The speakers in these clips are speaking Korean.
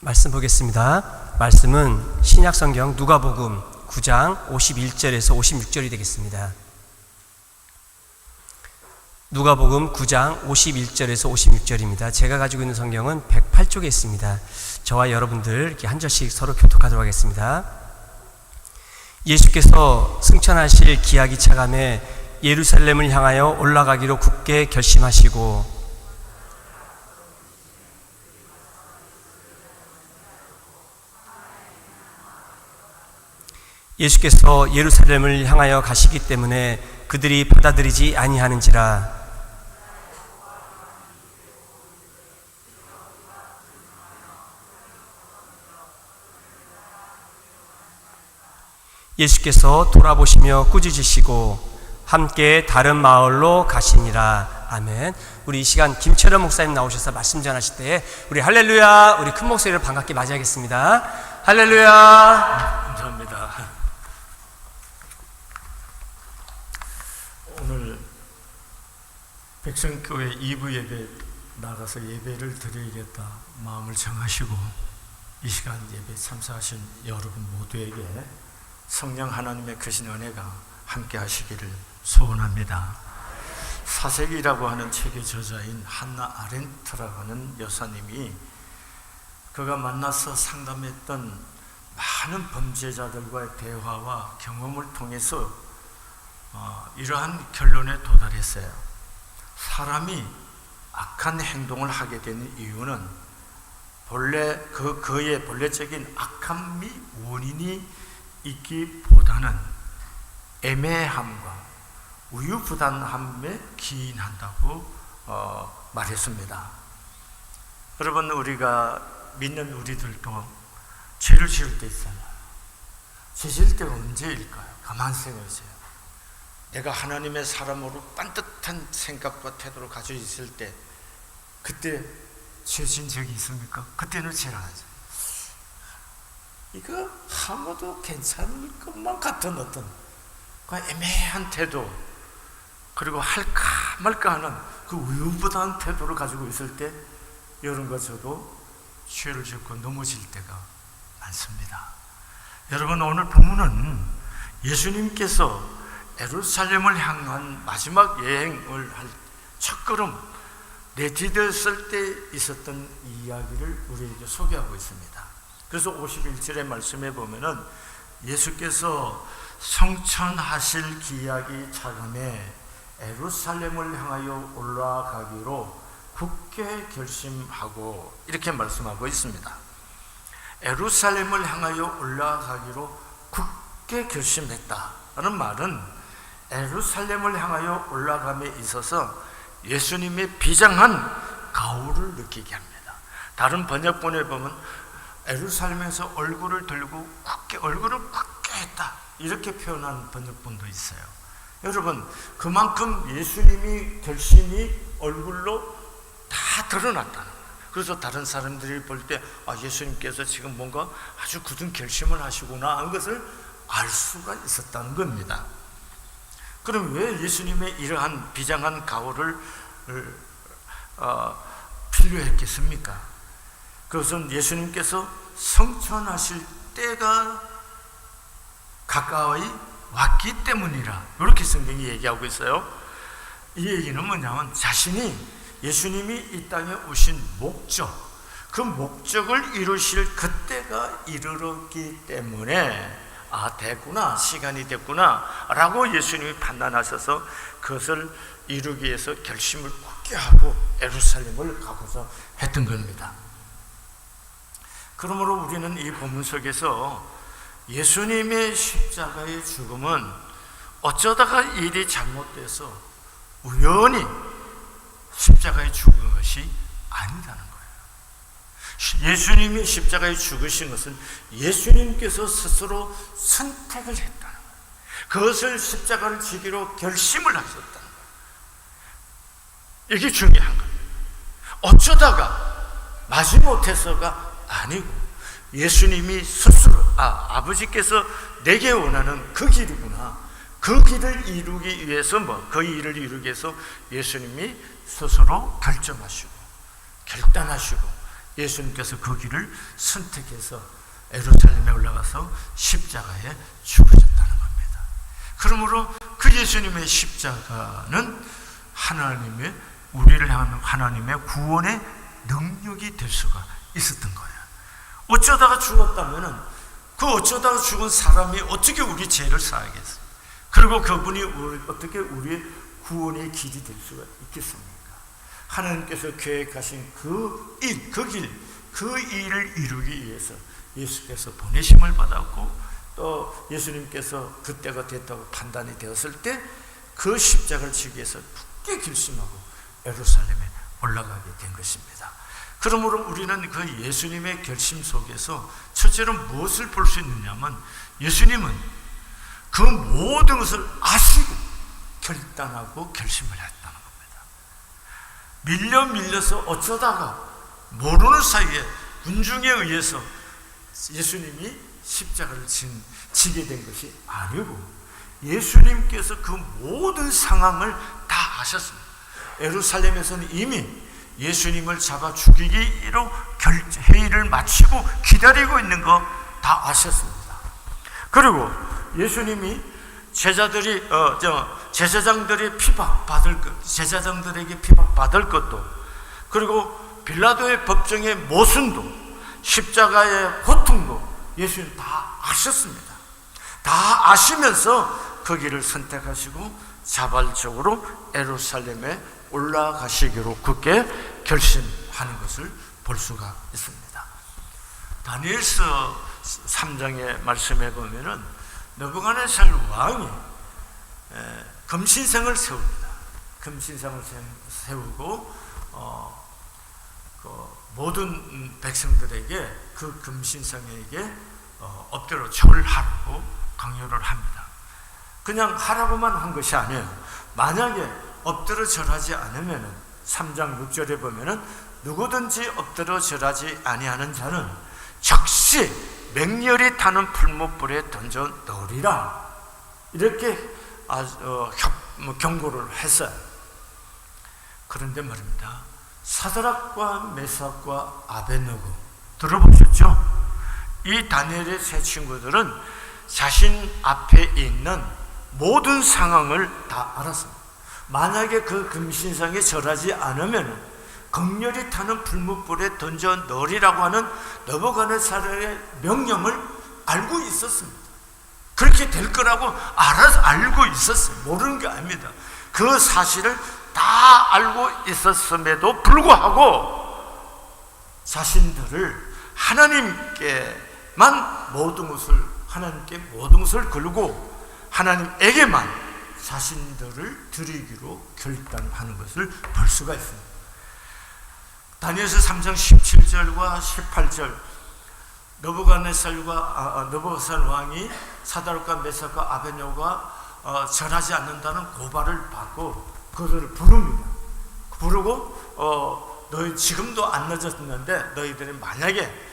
말씀 보겠습니다. 말씀은 신약성경 누가복음 9장 51절에서 56절이 되겠습니다. 누가복음 9장 51절에서 56절입니다. 제가 가지고 있는 성경은 108쪽에 있습니다. 저와 여러분들 이렇게 한 절씩 서로 교독하도록 하겠습니다. 예수께서 승천하실 기약이 차감해 예루살렘을 향하여 올라가기로 굳게 결심하시고 예수께서 예루살렘을 향하여 가시기 때문에 그들이 받아들이지 아니하는지라. 예수께서 돌아보시며 꾸짖으시고 함께 다른 마을로 가시니라. 아멘. 우리 이 시간 김철현 목사님 나오셔서 말씀 전하실 때 우리 할렐루야, 우리 큰 목소리로 반갑게 맞이하겠습니다. 할렐루야. 감사합니다. 오늘 백성교회 2부 예배 나가서 예배를 드려야겠다 마음을 정하시고 이 시간 예배 참석하신 여러분 모두에게 성령 하나님의 크신 은혜가 함께 하시기를 소원합니다. 사색이라고 하는 책의 저자인 한나 아렌트라고 하는 여사님이 그가 만나서 상담했던 많은 범죄자들과의 대화와 경험을 통해서 이러한 결론에 도달했어요. 사람이 악한 행동을 하게 되는 이유는 본래 그의 본래적인 악함이 원인이 있기보다는 애매함과 우유부단함에 기인한다고 말했습니다. 여러분, 우리가 믿는 우리들도 죄를 지을 때 있잖아요. 죄 지을 때가 언제일까요? 가만 생각해보세요. 내가 하나님의 사람으로 반듯한 생각과 태도를 가지고 있을 때 그때 죄 지은 적이 있습니까? 그때는 죄를 안 하죠. 이거 아무도 괜찮을 것만 같은 어떤 그 애매한 태도, 그리고 할까 말까 하는 그 우유부단한 태도를 가지고 있을 때 여러분과 저도 죄를 짓고 넘어질 때가 많습니다. 여러분, 오늘 본문은 예수님께서 예루살렘을 향한 마지막 여행을 할 첫걸음 내디뎠을 때 있었던 이야기를 우리에게 소개하고 있습니다. 그래서 51절의 말씀에 보면은 예수께서 성천하실 기약이 차감해 예루살렘을 향하여 올라가기로 굳게 결심하고 이렇게 말씀하고 있습니다. 예루살렘을 향하여 올라가기로 굳게 결심했다는 말은 예루살렘을 향하여 올라감에 있어서 예수님의 비장한 가호를 느끼게 합니다. 다른 번역본에 보면 예루살렘에서 얼굴을 들고 얼굴을 굳게 했다 이렇게 표현한 번역본도 있어요. 여러분, 그만큼 예수님이 결심이 얼굴로 다 드러났다는 거예요. 그래서 다른 사람들이 볼 때 예수님께서 지금 뭔가 아주 굳은 결심을 하시구나 하는 것을 알 수가 있었다는 겁니다. 그럼 왜 예수님의 이러한 비장한 가호를 필요했겠습니까? 그것은 예수님께서 성천하실 때가 가까이 왔기 때문이라 이렇게 성경이 얘기하고 있어요. 이 얘기는 뭐냐면 자신이 예수님이 이 땅에 오신 목적, 그 목적을 이루실 그때가 이르렀기 때문에 됐구나, 시간이 됐구나 라고 예수님이 판단하셔서 그것을 이루기 위해서 결심을 굳게 하고 예루살렘을 가고자 했던 겁니다. 그러므로 우리는 이 본문 속에서 예수님의 십자가의 죽음은 어쩌다가 일이 잘못돼서 우연히 십자가에 죽은 것이 아니다는 거예요. 예수님이 십자가에 죽으신 것은 예수님께서 스스로 선택을 했다는 거예요. 그것을 십자가를 지기로 결심을 하셨다는 거예요. 이게 중요한 거예요. 어쩌다가 마지못해서가 아니고 예수님이 스스로 아버지께서 내게 원하는 그 길이구나, 그 길을 이루기 위해서 그 일을 이루기 위해서 예수님이 스스로 결정하시고 결단하시고 예수님께서 그 길을 선택해서 예루살렘에 올라가서 십자가에 죽으셨다는 겁니다. 그러므로 그 예수님의 십자가는 우리를 향한 하나님의 구원의 능력이 될 수가 있었던 거예요. 어쩌다가 죽었다면은 그 어쩌다가 죽은 사람이 어떻게 우리 죄를 사하겠어요? 그리고 그분이 어떻게 우리의 구원의 길이 될 수가 있겠습니까? 하나님께서 계획하신 그 일을 이루기 위해서 예수께서 보내심을 받았고, 또 예수님께서 그때가 됐다고 판단이 되었을 때 그 십자가를 지기 위해서 굳게 결심하고 예루살렘에 올라가게 된 것입니다. 그러므로 우리는 그 예수님의 결심 속에서 첫째로 무엇을 볼 수 있느냐면, 예수님은 그 모든 것을 아시고 결단하고 결심을 했다는 겁니다. 밀려서 어쩌다가 모르는 사이에 군중에 의해서 예수님이 십자가를 지게 된 것이 아니고, 예수님께서 그 모든 상황을 다 아셨습니다. 예루살렘에서는 이미 예수님을 잡아 죽이기로 회의를 마치고 기다리고 있는 거 다 아셨습니다. 그리고 예수님이 제사장들에게 피박받을 것도, 그리고 빌라도의 법정의 모순도, 십자가의 고통도 예수님 다 아셨습니다. 다 아시면서 그 길을 선택하시고 자발적으로 예루살렘에 올라가시기로 굳게 결심하는 것을 볼 수가 있습니다. 다니엘서 3장의 말씀에 보면은 느부갓네살 왕이 금신상을 세웁니다. 금신상을 세우고 그 모든 백성들에게 그 금신상에게 엎드려 절하라고 강요를 합니다. 그냥 하라고만 한 것이 아니에요. 만약에 엎드려 절하지 않으면 3장 6절에 보면은 누구든지 엎드려 절하지 아니하는 자는 즉시 맹렬히 타는 풀무불에 던져 넣으리라, 이렇게 경고를 했어요. 그런데 말입니다, 사드락과 메삭과 아벳느고 들어보셨죠? 이 다니엘의 세 친구들은 자신 앞에 있는 모든 상황을 다 알았습니다. 만약에 그 금신상에 절하지 않으면 극렬히 타는 불뭇불에 던져 넣으리라고 하는 느부갓네살의 명령을 알고 있었습니다. 그렇게 될 거라고 알고 있었어요. 모르는 게 아닙니다. 그 사실을 다 알고 있었음에도 불구하고 자신들을 하나님께 모든 것을 걸고 하나님에게만 자신들을 드리기로 결단하는 것을 볼 수가 있습니다. 다니엘서 3장 17절과 18절, 느부갓네살 왕이 사드락과 메삭과 아벳느고가 절하지 않는다는 고발을 받고 그들을 부릅니다. 부르고 너희 지금도 안 늦었는데 너희들이 만약에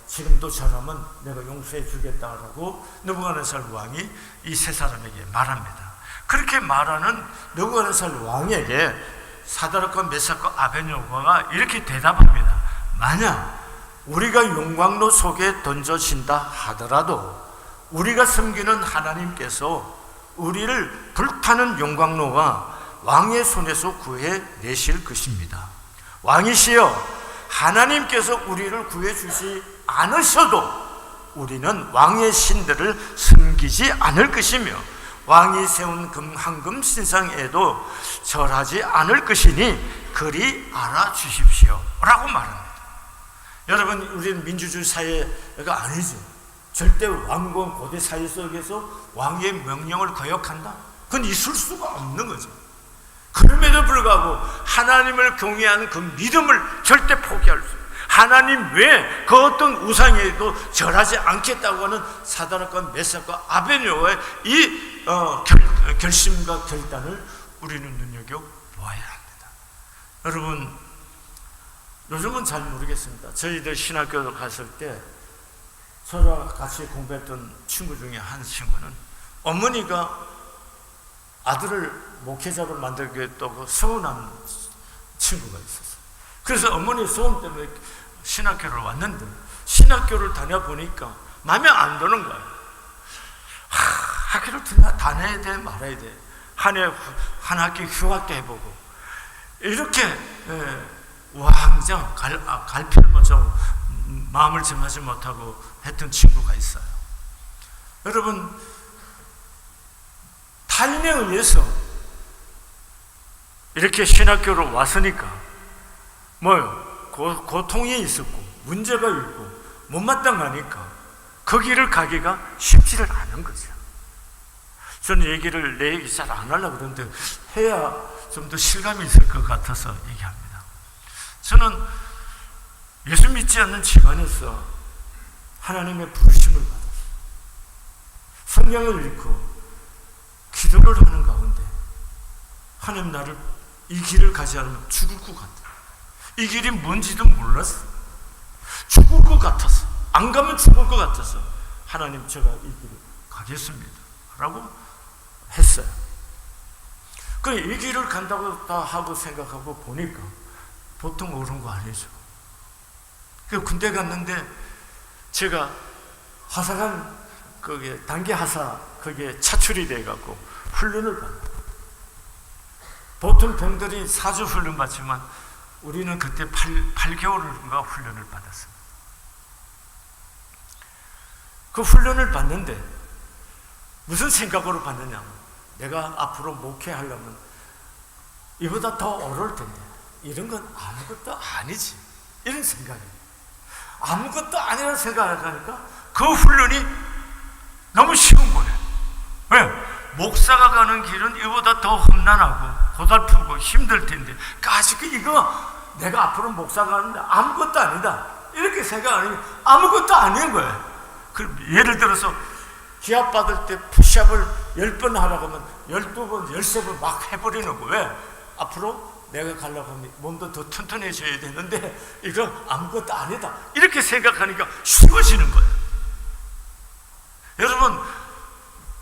지금도 절하면 내가 용서해 주겠다라고 느부갓네살 왕이 이 세 사람에게 말합니다. 그렇게 말하는 느부갓네살 왕에게 사드락과 메삭과 아벳느고가 이렇게 대답합니다. 만약 우리가 용광로 속에 던져진다 하더라도 우리가 섬기는 하나님께서 우리를 불타는 용광로가 왕의 손에서 구해내실 것입니다. 왕이시여, 하나님께서 우리를 구해주지 않으셔도 우리는 왕의 신들을 섬기지 않을 것이며 왕이 세운 황금 신상에도 절하지 않을 것이니 그리 알아주십시오 라고 말합니다. 여러분, 우리는 민주주의 사회가 아니죠. 절대 왕권 고대 사회 속에서 왕의 명령을 거역한다? 그건 있을 수가 없는 거죠. 그럼에도 불구하고 하나님을 경외하는 그 믿음을 절대 포기할 수 없어요. 하나님 외에 그 어떤 우상에도 절하지 않겠다고 하는 사드락과 메삭과 아벳느고의 이 결심과 결단을 우리는 눈여겨보아야 합니다. 여러분, 요즘은 잘 모르겠습니다. 저희들 신학교 갔을 때 저랑 같이 공부했던 친구 중에 한 친구는 어머니가 아들을 목회자로 만들겠다고 서운한 친구가 있었어요. 그래서 어머니의 소원 때문에 신학교를 왔는데 신학교를 다녀보니까 마음에 안 드는 거예요. 학교를 다녀야 돼 말아야 돼. 한 학기 휴학도 해보고 이렇게 왕정 갈필모정 마음을 정하지 못하고 했던 친구가 있어요. 여러분, 타인에 의해서 이렇게 신학교로 왔으니까 고통이 있었고 문제가 있고 못마땅하니까 그 길을 가기가 쉽지를 않은 거죠. 저는 내 얘기 잘 안 하려고 그러는데 해야 좀 더 실감이 있을 것 같아서 얘기합니다. 저는 예수 믿지 않는 집안에서 하나님의 부르심을 받았어요. 성경을 읽고 기도를 하는 가운데 하나님 나를 이 길을 가지 않으면 죽을 것 같아. 이 길이 뭔지도 몰랐어. 죽을 것 같았어. 안 가면 죽을 것 같아서 하나님 제가 이 길을 가겠습니다 라고 했어요. 이 길을 간다고 다 하고 생각하고 보니까 보통 옳은 거 아니죠. 군대 갔는데 제가 하사관 거기에 단기 하사 거기에 차출이 돼갖고 훈련을 받아요. 보통 병들이 4주 훈련 받지만 우리는 그때 8개월인가 훈련을 받았어요. 그 훈련을 받는데 무슨 생각으로 받느냐면 내가 앞으로 목회하려면 이보다 더 어려울 텐데 이런 건 아무것도 아니지 이런 생각이에요. 아무것도 아니라는 생각을 하니까 그 훈련이 너무 쉬운 거예요. 왜? 목사가 가는 길은 이보다 더 험난하고 고달프고 힘들 텐데 아직 이거 내가 앞으로 목사가 하는데 아무것도 아니다 이렇게 생각하니 아무것도 아닌 거예요. 예를 들어서 기합 받을 때 푸시업을 10번 하라고 하면 12번, 13번 막 해버리는 거예요. 왜? 앞으로 내가 가려고 하면 몸도 더 튼튼해져야 되는데 이거 아무것도 아니다 이렇게 생각하니까 쉬워지는 거예요. 여러분,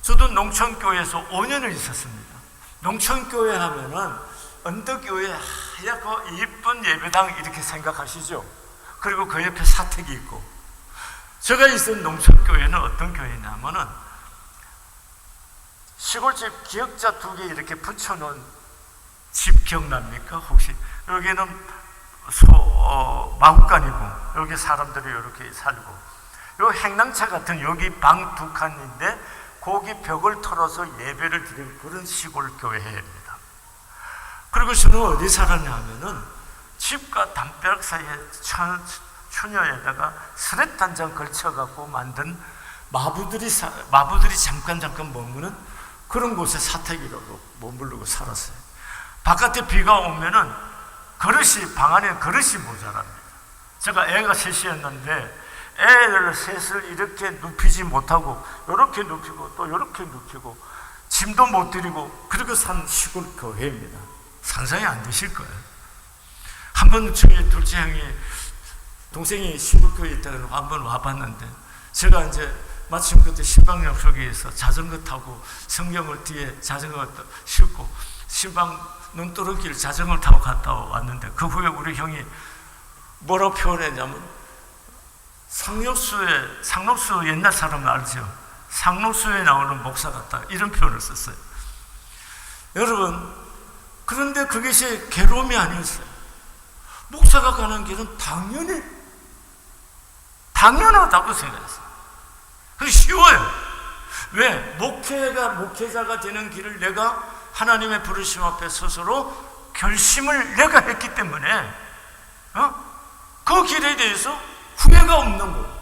저도 농촌교회에서 5년을 있었습니다. 농촌교회 하면은 언덕교회 하얗고 이쁜 예배당 이렇게 생각하시죠? 그리고 그 옆에 사택이 있고, 제가 있은 농촌교회는 어떤 교회냐면은 시골집 기역자 2개 이렇게 붙여놓은 집 기억납니까? 혹시? 여기는 마구간이고 여기 사람들이 이렇게 살고, 요 행랑차 같은 여기 방 2칸인데 거기 벽을 털어서 예배를 드리는 그런 시골 교회입니다. 그리고 저는 어디 살았냐 하면은 집과 담벼락 사이에 추녀에다가 스렛 한 장 걸쳐갖고 만든 마부들이 잠깐 머무는 그런 곳에 사택이라고 머무르고 살았어요. 바깥에 비가 오면은 방 안에 그릇이 모자랍니다. 제가 애가 셋이었는데 애를 셋을 이렇게 눕히지 못하고 이렇게 눕히고 또 이렇게 눕히고 짐도 못 드리고 그렇게 산 시골 교회입니다. 상상이 안 되실 거예요. 한 번 저희 둘째 형이 동생이 시골교회에 있다고 한번 와봤는데 제가 이제 마침 그때 신방 약속에서 자전거 타고 성경을 뒤에 자전거 싣고 신방 눈도로길 자전거를 타고 갔다 왔는데 그 후에 우리 형이 뭐라고 표현했냐면 상록수 옛날 사람 알죠? 상록수에 나오는 목사 같다 이런 표현을 썼어요. 여러분, 그런데 그것이 괴로움이 아니었어요. 목사가 가는 길은 당연하다고 생각했어요. 그게 쉬워요. 왜? 목회자가 되는 길을 내가 하나님의 부르심 앞에 스스로 결심을 내가 했기 때문에 그 길에 대해서 후회가 없는 거예요.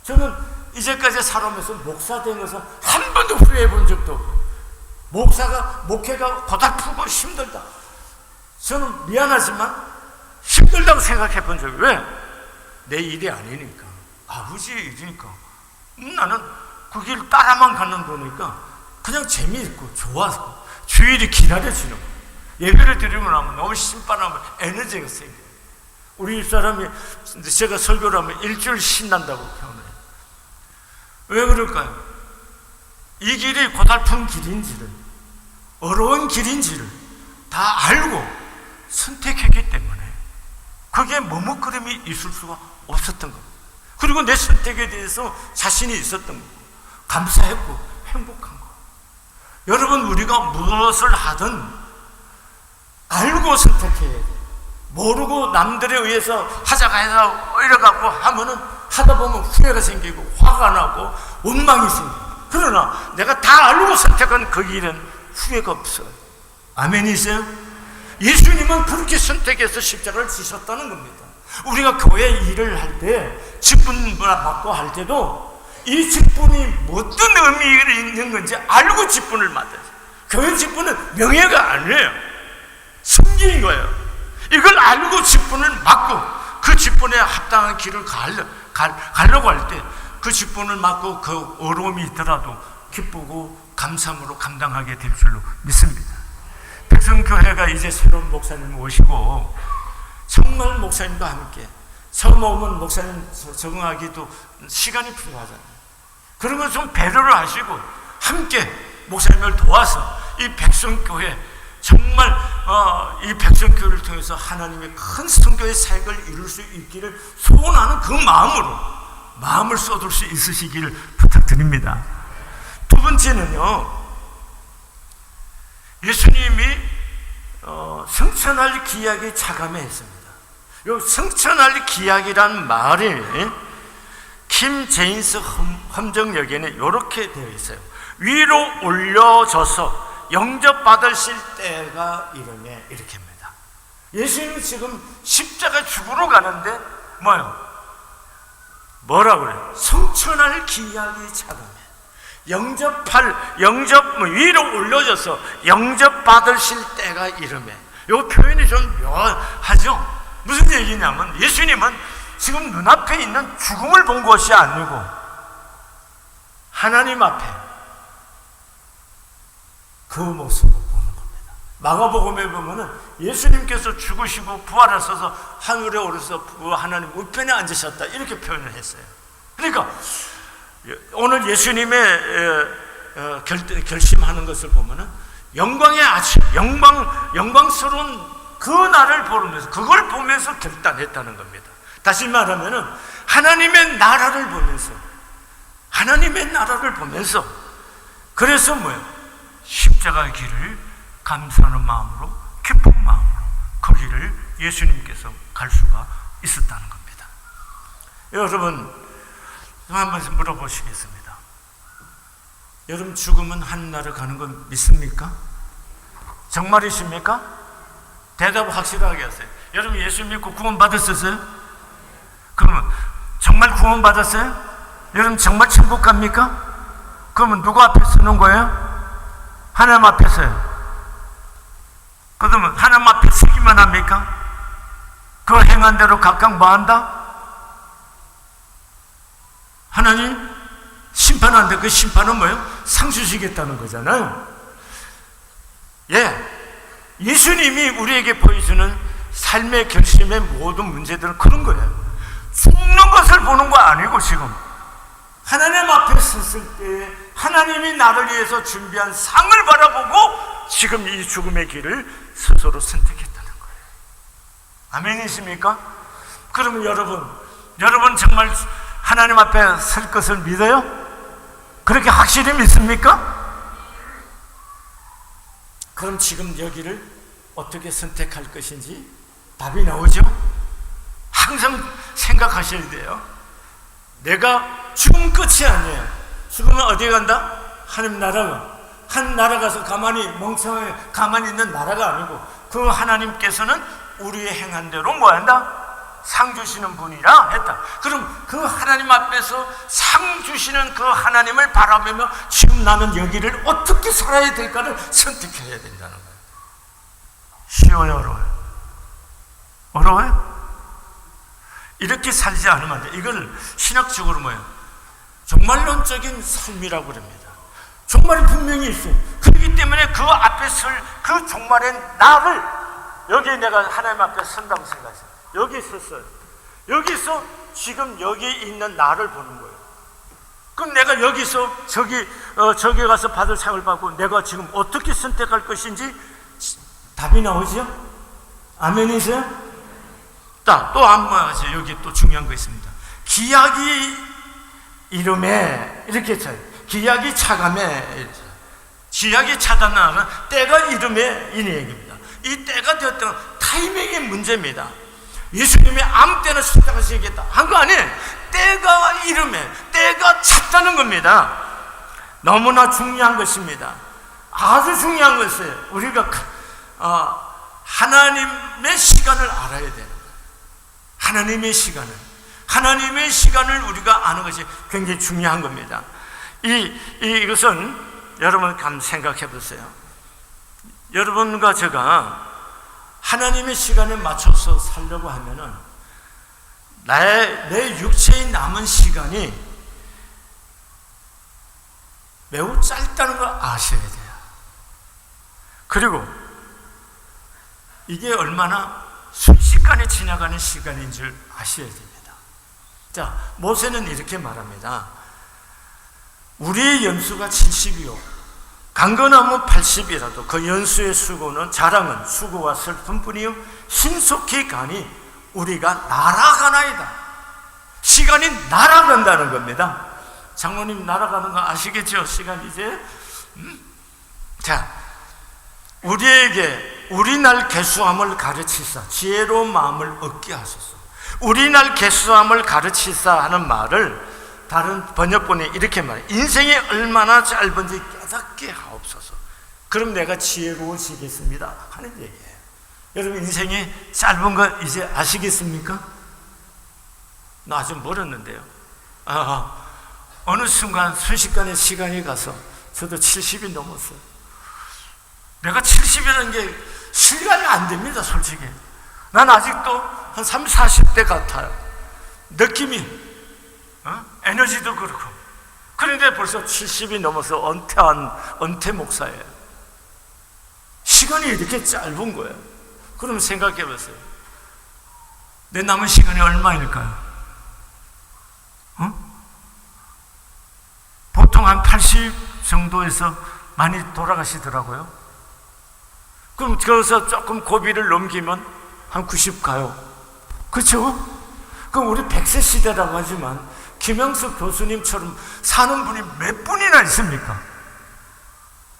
저는 이제까지 살아오면서 목사 되면서 한 번도 후회해 본 적도 없고, 목회가 고달프고 힘들다, 저는 미안하지만 힘들다고 생각해 본 적이, 왜? 내 일이 아니니까, 아버지의 일이니까. 나는 그 길 따라만 가는 거니까 그냥 재미있고 좋아서 주일이 기다려지는 거예요. 예배를 드리고 나면 너무 신바람을 에너지가 생겨요. 우리 집사람이 제가 설교를 하면 일주일 신난다고 표현해요. 왜 그럴까요? 이 길이 고달픈 길인지를, 어려운 길인지를 다 알고 선택했기 때문에 거기에 머뭇거림이 있을 수가 없었던 겁니다. 그리고 내 선택에 대해서 자신이 있었던 거고, 감사했고 행복한 거. 여러분, 우리가 무엇을 하든 알고 선택해야 돼. 모르고 남들에 의해서 하자가 해서 이래갖고 하면은 하다 보면 후회가 생기고 화가 나고 원망이 생기고. 그러나 내가 다 알고 선택한 그 길은 후회가 없어요. 아멘이세요? 예수님은 그렇게 선택해서 십자가를 지셨다는 겁니다. 우리가 교회 일을 할 때 직분 받고 할 때도 이 직분이 어떤 의미가 있는 건지 알고 직분을 맡아요. 교회 직분은 명예가 아니에요. 숨긴 거예요. 이걸 알고 직분을 맡고 그 직분에 합당한 길을 가려고 할 때 그 직분을 맡고 그 어려움이 있더라도 기쁘고 감사함으로 감당하게 될 줄로 믿습니다. 백성교회가 이제 새로운 목사님 오시고 정말 목사님과 함께 처음 오면 목사님 적응하기도 시간이 필요하잖아요. 그런 걸 좀 배려를 하시고 함께 목사님을 도와서 이 백성교회 정말 이 백성교회를 통해서 하나님의 큰 선교의 사역을 이룰 수 있기를 소원하는 그 마음으로 마음을 쏟을 수 있으시기를 부탁드립니다. 두 번째는요, 예수님이 성천할 기약에 차감했습니다. 이 성천할 기약이란 말이 킴 제임스 함정역에는 이렇게 되어 있어요. 위로 올려져서 영접받으실 때가 이르매, 이렇게 합니다. 예수님이 지금 십자가 죽으러 가는데 뭐라 그래요? 성천할 기약이 차감해. 위로 올려져서 영접받으실 때가 이르매. 이 표현이 좀 묘하죠? 무슨 얘기냐면 예수님은 지금 눈앞에 있는 죽음을 본 것이 아니고 하나님 앞에 그 모습을 보는 겁니다. 마가복음에 보면은 예수님께서 죽으시고 부활하셔서 하늘에 오르셔서 하나님 우편에 앉으셨다, 이렇게 표현을 했어요. 그러니까 오늘 예수님의 결심하는 것을 보면은 영광의 아침, 영광스러운 그 날을 보면서, 그걸 보면서 결단했다는 겁니다. 다시 말하면은 하나님의 나라를 보면서 그래서 십자가의 길을 감사하는 마음으로, 기쁜 마음으로 그 길을 예수님께서 갈 수가 있었다는 겁니다. 여러분, 한번 물어보시겠습니다. 여러분, 죽으면 하늘나라 가는 건 믿습니까? 정말이십니까? 대답 확실하게 하세요. 여러분, 예수 믿고 구원 받았었어요? 그러면 정말 구원 받았어요? 여러분, 정말 천국 갑니까? 그러면 누구 앞에 서는 거예요? 하나님 앞에 서요. 그러면 하나님 앞에 서기만 합니까? 그 행한 대로 각각 뭐 한다? 하나님 심판하는데 그 심판은 뭐예요? 상 주시겠다는 거잖아요. 예수님이 우리에게 보여주는 삶의 결심의 모든 문제들은 그런 거예요. 죽는 것을 보는 거 아니고 지금 하나님 앞에 섰을 때 하나님이 나를 위해서 준비한 상을 바라보고 지금 이 죽음의 길을 스스로 선택했다는 거예요. 아멘이십니까? 그러면 여러분 정말 하나님 앞에 설 것을 믿어요? 그렇게 확실히 믿습니까? 그럼 지금 여기를 어떻게 선택할 것인지 답이 나오죠? 항상 생각하셔야 돼요. 내가 죽음 끝이 아니에요. 죽으면 어디 간다? 하나님 나라가. 한 나라 가서 멍청하게 가만히 있는 나라가 아니고 그 하나님께서는 우리의 행한 대로 뭐 한다? 상 주시는 분이라 했다. 그럼 그 하나님 앞에서 상 주시는 그 하나님을 바라보며 지금 나는 여기를 어떻게 살아야 될까를 선택해야 된다는 거예요. 쉬워요, 어려워요? 어려워요? 이렇게 살지 않으면 안 돼. 이걸 신학적으로 종말론적인 삶이라고 그럽니다. 종말이 분명히 있어요. 그렇기 때문에 그 앞에 설 그 종말의 나를, 여기 내가 하나님 앞에 선다고 생각하세요. 여기 있었어요. 여기서 지금 여기 있는 나를 보는 거예요. 그럼 내가 여기서 저기 가서 받을 상을 받고 내가 지금 어떻게 선택할 것인지 답이 나오죠? 아멘이세요? 자, 또 한 가지 여기 또 중요한 거 있습니다. 기약이 이름에 이렇게 쳐요. 기약이 차감에, 기약이 차단하는 때가 이름에 이 얘기입니다. 이 때가 되었던 타이밍의 문제입니다. 예수님이 아무 때나 십자가 지겠다 한 거 아니에요. 때가 이름에, 때가 찼다는 겁니다. 너무나 중요한 것입니다. 아주 중요한 것이에요. 우리가 하나님의 시간을 알아야 되는 거예요. 하나님의 시간을 우리가 아는 것이 굉장히 중요한 겁니다. 이것은 여러분 한번 생각해 보세요. 여러분과 제가 하나님의 시간에 맞춰서 살려고 하면은 내 육체의 남은 시간이 매우 짧다는 걸 아셔야 돼요. 그리고 이게 얼마나 순식간에 지나가는 시간인 줄 아셔야 됩니다. 자, 모세는 이렇게 말합니다. 우리의 연수가 70이요 강건하면 80이라도 그 연수의 수고는 자랑은 수고와 슬픔뿐이요 신속히 가니 우리가 날아가나이다. 시간이 날아간다는 겁니다. 장로님 날아가는 거 아시겠죠? 시간 이제 자, 우리에게 우리 날 계수함을 가르치사 지혜로운 마음을 얻게 하소서. 우리 날 계수함을 가르치사 하는 말을 다른 번역본에 이렇게 말해요. 인생이 얼마나 짧은지 깨닫게 하옵소서. 그럼 내가 지혜로워지겠습니다 하는 얘기예요. 여러분 인생이 짧은 거 이제 아시겠습니까? 나 아직 멀었는데요. 어느 순간 순식간에 시간이 가서 저도 70이 넘었어요. 내가 70이라는 게 실감이 안 됩니다. 솔직히 난 아직도 한 30, 40대 같아요. 느낌이 에너지도 그렇고. 그런데 벌써 70이 넘어서 은퇴 목사예요. 시간이 이렇게 짧은 거예요. 그럼 생각해 보세요. 내 남은 시간이 얼마일까요? 보통 한 80 정도에서 많이 돌아가시더라고요. 그럼 거기서 조금 고비를 넘기면 한 90 가요. 그렇죠? 그럼 우리 100세 시대라고 하지만 김영석 교수님처럼 사는 분이 몇 분이나 있습니까?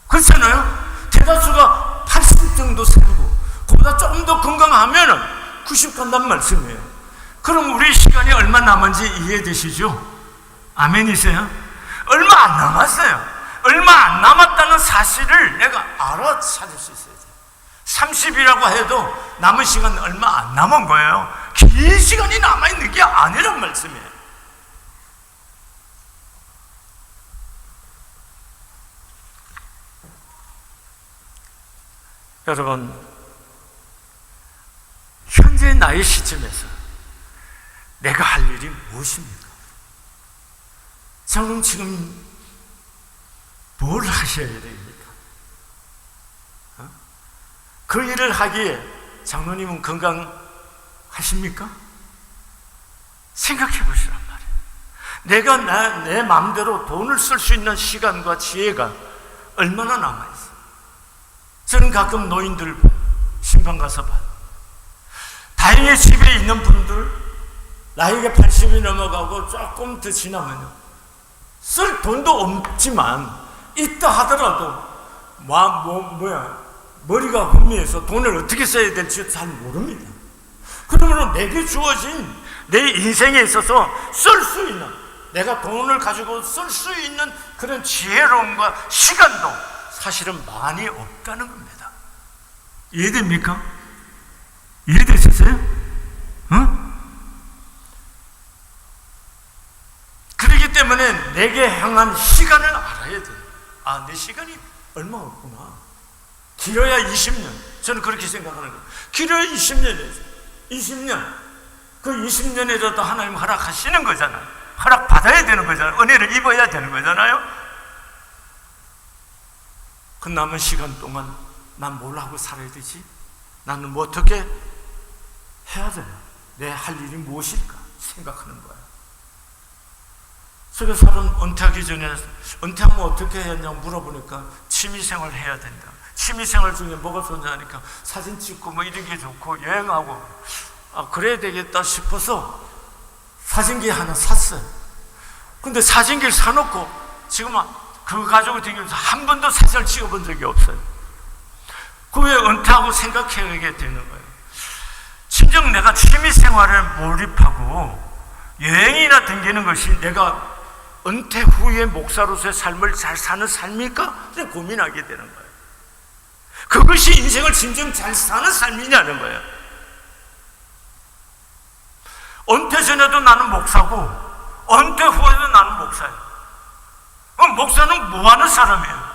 그렇잖아요? 대다수가 80 정도 살고 그보다 조금 더 건강하면 90 간다는 말씀이에요. 그럼 우리 시간이 얼마 남은지 이해되시죠? 아멘이세요? 얼마 안 남았어요. 얼마 안 남았다는 사실을 내가 알아차릴 수 있어야 돼요. 30이라고 해도 남은 시간 얼마 안 남은 거예요. 긴 시간이 남아있는 게 아니란 말씀이에요. 여러분, 현재 나의 시점에서 내가 할 일이 무엇입니까? 저는 지금 뭘 하셔야 됩니까? 그 일을 하기에 장로님은 건강하십니까? 생각해 보시란 말이에요. 내가 내 마음대로 돈을 쓸 수 있는 시간과 지혜가 얼마나 남아있어요. 저는 가끔 노인들 심판 가서 봐요. 다행히 집에 있는 분들 나이가 80이 넘어가고 조금 더 지나면요 쓸 돈도 없지만 있다 하더라도 머리가 혼미해서 돈을 어떻게 써야 될지 잘 모릅니다. 그러므로 내게 주어진 내 인생에 있어서 쓸 수 있는, 내가 돈을 가지고 쓸 수 있는 그런 지혜로움과 시간도 사실은 많이 없다는 겁니다. 이해됩니까? 이해되셨어요? 응? 그렇기 때문에 내게 향한 시간을 알아야 돼요. 내 시간이 얼마 없구나. 길어야 20년. 저는 그렇게 생각하는 거예요. 길어야 20년이죠. 20년. 그 20년이라도 하나님 허락하시는 거잖아요. 허락 받아야 되는 거잖아요. 은혜를 입어야 되는 거잖아요. 그 남은 시간 동안 난 뭘 하고 살아야 되지? 나는 뭐 어떻게 해야 되나? 내 할 일이 무엇일까? 생각하는 거예요. 그래서 사람 은퇴하기 전에 은퇴하면 어떻게 해야 하냐고 물어보니까 취미생활 해야 된다. 취미생활 중에 뭐가 좋냐니까 사진 찍고 뭐 이런 게 좋고 여행하고. 그래야 되겠다 싶어서 사진기 하나 샀어요. 근데 사진기를 사놓고 지금 그 가족을 다니면서 한 번도 사진을 찍어본 적이 없어요. 그 왜 은퇴하고 생각하게 되는 거예요. 심지어 내가 취미생활에 몰입하고 여행이나 다니는 것이 내가 은퇴 후에 목사로서의 삶을 잘 사는 삶일까? 고민하게 되는 거예요. 그것이 인생을 진정 잘 사는 삶이냐는 거예요. 은퇴 전에도 나는 목사고 은퇴 후에도 나는 목사예요. 목사는 뭐하는 사람이에요?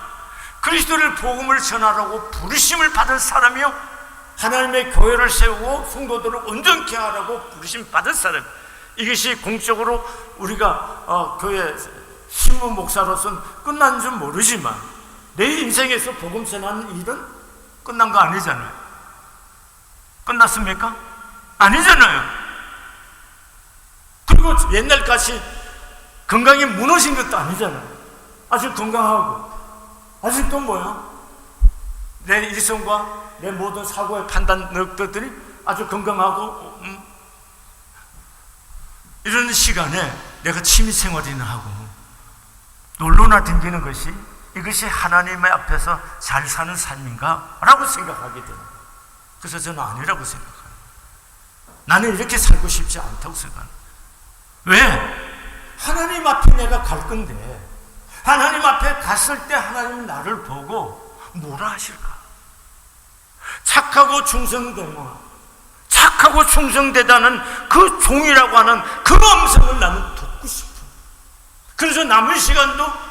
그리스도를 복음을 전하라고 부르심을 받은 사람이요, 하나님의 교회를 세우고 성도들을 온전케 하라고 부르심 받은 사람. 이것이 공적으로 우리가 교회 신부 목사로서는 끝난 줄 모르지만 내 인생에서 복음 전하는 일은 끝난 거 아니잖아요. 끝났습니까? 아니잖아요. 그리고 옛날같이 건강이 무너진 것도 아니잖아요. 아직 건강하고 아직도 내 일성과 내 모든 사고의 판단 능력들이 아주 건강하고 이런 시간에 내가 취미생활이나 하고 놀러나 다니는 것이 이것이 하나님의 앞에서 잘 사는 삶인가? 라고 생각하게 되는 거예요. 그래서 저는 아니라고 생각해요. 나는 이렇게 살고 싶지 않다고 생각해요. 왜? 하나님 앞에 내가 갈 건데 하나님 앞에 갔을 때 하나님은 나를 보고 뭐라 하실까? 착하고 충성되면 착하고 충성되다는 그 종이라고 하는 그 음성을 나는 듣고 싶어. 그래서 남은 시간도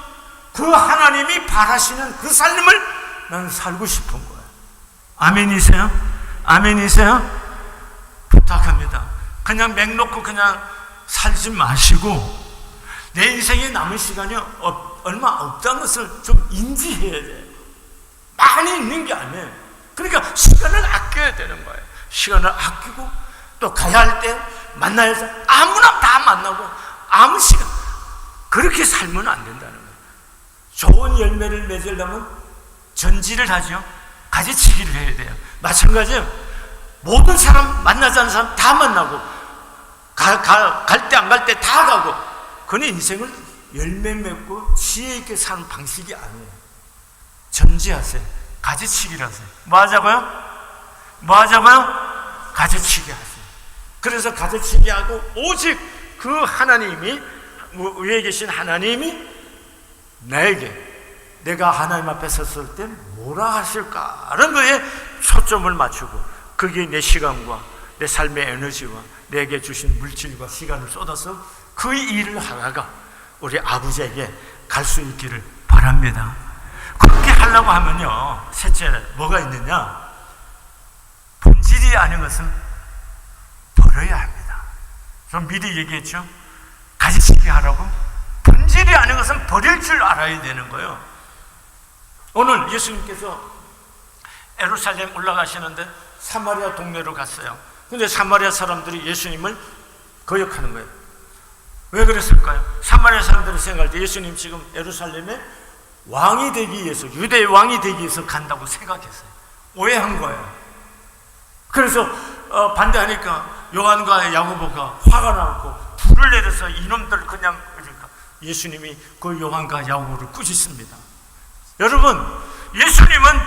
그 하나님이 바라시는 그 삶을 나는 살고 싶은 거예요. 아멘이세요? 아멘이세요? 부탁합니다. 그냥 맹 놓고 그냥 살지 마시고 내 인생에 남은 시간이 얼마 없다는 것을 좀 인지해야 돼요. 많이 있는 게 아니에요. 그러니까 시간을 아껴야 되는 거예요. 시간을 아끼고 또 가야 할 때 만나야 해서 아무나 다 만나고 아무 시간 그렇게 살면 안 된다는 거예요. 좋은 열매를 맺으려면 전지를 하죠. 가지치기를 해야 돼요. 마찬가지예요. 모든 사람 만나지 않는 사람 다 만나고 갈 때 안 갈 때 다 가고 그건 인생을 열매 맺고 지혜 있게 사는 방식이 아니에요. 전지하세요. 가지치기를 하세요. 뭐 하자고요? 뭐 하자고요? 가지치기 하세요. 그래서 가지치기 하고 오직 그 하나님이 위에 계신 하나님이 나에게 내가 하나님 앞에 섰을 때 뭐라 하실까라는 거에 초점을 맞추고 그게 내 시간과 내 삶의 에너지와 내게 주신 물질과 시간을 쏟아서 그 일을 하다가 우리 아버지에게 갈 수 있기를 바랍니다. 그렇게 하려고 하면요, 셋째 뭐가 있느냐? 본질이 아닌 것은 버려야 합니다. 좀 미리 얘기했죠? 가지치기 하라고? 본질이 아닌 것은 버릴 줄 알아야 되는 거예요. 오늘 예수님께서 예루살렘 올라가시는데 사마리아 동네로 갔어요. 근데 사마리아 사람들이 예수님을 거역하는 거예요. 왜 그랬을까요? 사마리아 사람들이 생각할 때 예수님 지금 예루살렘에 왕이 되기 위해서, 유대의 왕이 되기 위해서 간다고 생각했어요. 오해한 거예요. 그래서 반대하니까 요한과 야고보가 화가 나고 불을 내려서 이놈들 그냥, 그러니까 예수님이 그 요한과 야고보를 꾸짖습니다. 여러분, 예수님은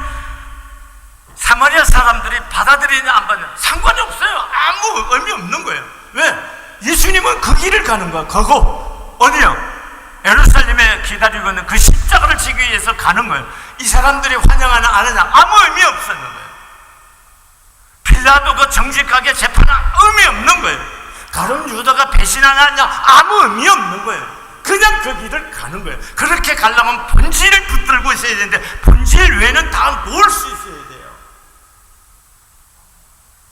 사마리아 사람들이 받아들이냐 안 받느냐 상관이 없어요. 아무 의미 없는 거예요. 왜? 예수님은 그 길을 가는 거야. 가고 어디요? 예루살렘에 기다리고 있는 그 십자가를 지기 위해서 가는 거예요. 이 사람들이 환영하냐 안 하냐 아무 의미 없었는 거예요. 빌라도가 정직하게 재판한 의미 없는 거예요. 가룟 유다가 배신하냐 아무 의미 없는 거예요. 그냥 그 길을 가는 거예요. 그렇게 가려면 본질을 붙들고 있어야 되는데 본질 외에는 다 놓을 수 있어야 돼요.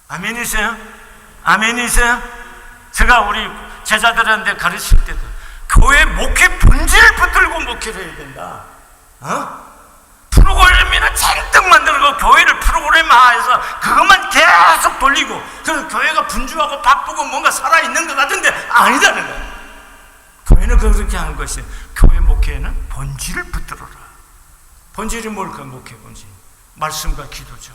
아멘이세요? 아멘이세요? 제가 우리 제자들한테 가르칠 때도 교회 목회 본질을 붙들고 목회를 해야 된다. 프로그램이나 잔뜩 만들고 교회를 프로그램화해서 그것만 계속 돌리고 그래서 교회가 분주하고 바쁘고 뭔가 살아있는 것 같은데 아니다는 거예요. 교회는 그렇게 하는 것이 교회 목회에는 본질을 붙들어라. 본질이 뭘까? 목회 본질 말씀과 기도죠.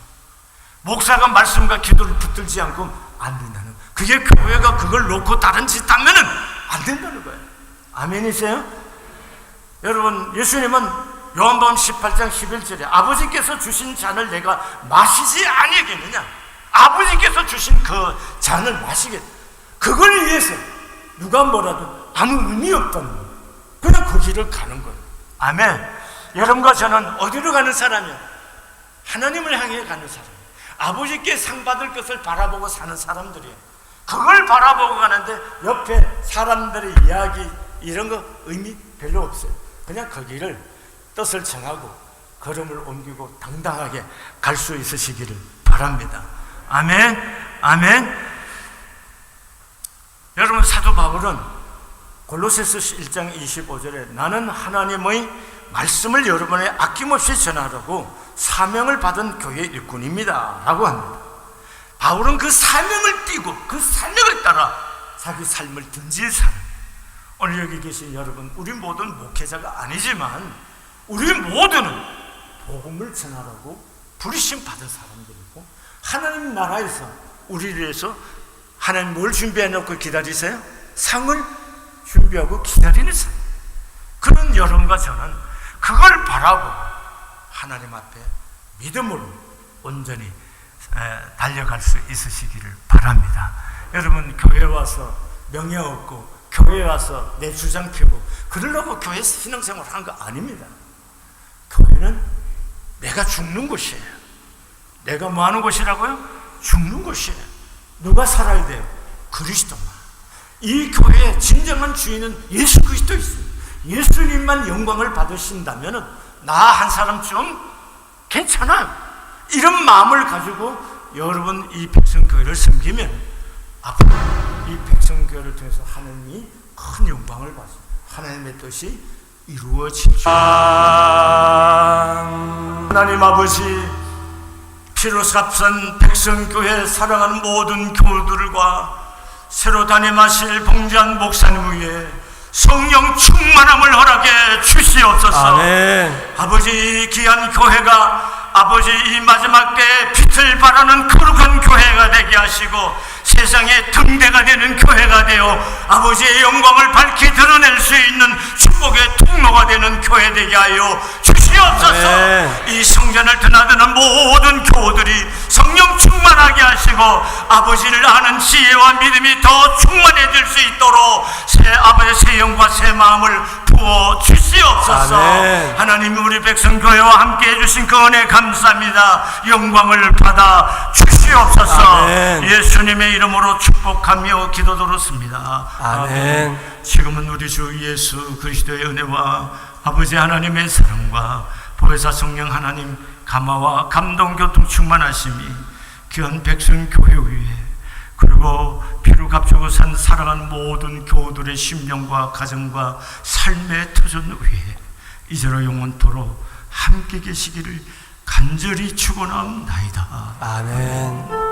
목사가 말씀과 기도를 붙들지 않고 안 된다는 거예요. 그게 교회가 그걸 놓고 다른 짓 하면은 안 된다는 거예요. 아멘이세요? 여러분, 예수님은 요한복음 18장 11절에 아버지께서 주신 잔을 내가 마시지 아니하겠느냐, 아버지께서 주신 그 잔을 마시겠다. 그걸 위해서 누가 뭐라도 아무 의미 없다는 거예요. 그냥 그 길을 가는 거예요. 아멘. 여러분과 저는 어디로 가는 사람이야? 하나님을 향해 가는 사람, 아버지께 상 받을 것을 바라보고 사는 사람들이에요. 그걸 바라보고 가는데 옆에 사람들의 이야기 이런 거 의미 별로 없어요. 그냥 그 길을 뜻을 정하고 걸음을 옮기고 당당하게 갈 수 있으시기를 바랍니다. 아멘. 아멘. 여러분, 사도 바울은 골로새서 1장 25절에 나는 하나님의 말씀을 여러분에 아낌없이 전하라고 사명을 받은 교회 일꾼입니다 라고 합니다. 바울은 그 사명을 띠고 그 사명을 따라 자기 삶을 던질 사람이에요. 오늘 여기 계신 여러분, 우리 모든 목회자가 아니지만 우리 모두는 복음을 전하라고 부르심 받은 사람들이고, 하나님 나라에서 우리를 위해서 하나님 뭘 준비해 놓고 기다리세요? 상을 준비하고 기다리는 사람. 그런 여러분과 저는 그걸 바라고 하나님 앞에 믿음으로 온전히 달려갈 수 있으시기를 바랍니다. 여러분, 교회 와서 명예 얻고 교회 와서 내 주장 펴고 그러려고 교회 신앙생활 하는 거 아닙니다. 교회는 내가 죽는 곳이에요. 내가 뭐 하는 곳이라고요? 죽는 곳이에요. 누가 살아야 돼요? 그리스도만. 이 교회의 진정한 주인은 예수 그리스도 있어요. 예수님만 영광을 받으신다면 나 한 사람 좀 괜찮아요. 이런 마음을 가지고 여러분 이 백성교회를 섬기면 앞으로 이 백성교회를 통해서 하나님이 큰 영광을 받습니다. 하나님의 뜻이 이루어질 줄. 하나님 아버지, 피로 값은 백성교회 사랑하는 모든 교우들과 새로 담임하실 봉지한 목사님 위에 성령 충만함을 허락해 주시옵소서. 아멘. 아버지, 귀한 교회가 아버지 이 마지막 때에 빛을 발하는 거룩한 교회가 되게 하시고 세상의 등대가 되는 교회가 되어 아버지의 영광을 밝히 드러낼 수 있는 축복의 통로가 되는 교회 되게 하여 주시옵소서. 아멘. 이 성전을 드나드는 모든 교우들이 성령 충만하게 하시고 아버지를 아는 지혜와 믿음이 더 충만해질 수 있도록 새 영과 새 마음을 부어 주시옵소서. 아멘. 하나님, 우리 백성교회와 함께 해주신 그 은혜 감사합니다. 영광을 받아 주시옵소서. 아멘. 예수님의 이름으로 축복하며 기도드렸습니다. 아멘. 지금은 우리 주 예수 그리스도의 은혜와 아버지 하나님의 사랑과 보혜사 성령 하나님 감화와 감동 교통 충만하심이 귀한 백성교회 위에 그리고 피로 값주고 산 사랑하는 모든 교우들의 심령과 가정과 삶의 터전 위에 이제로 영원토록 함께 계시기를 간절히 축원하옵나이다. 아멘.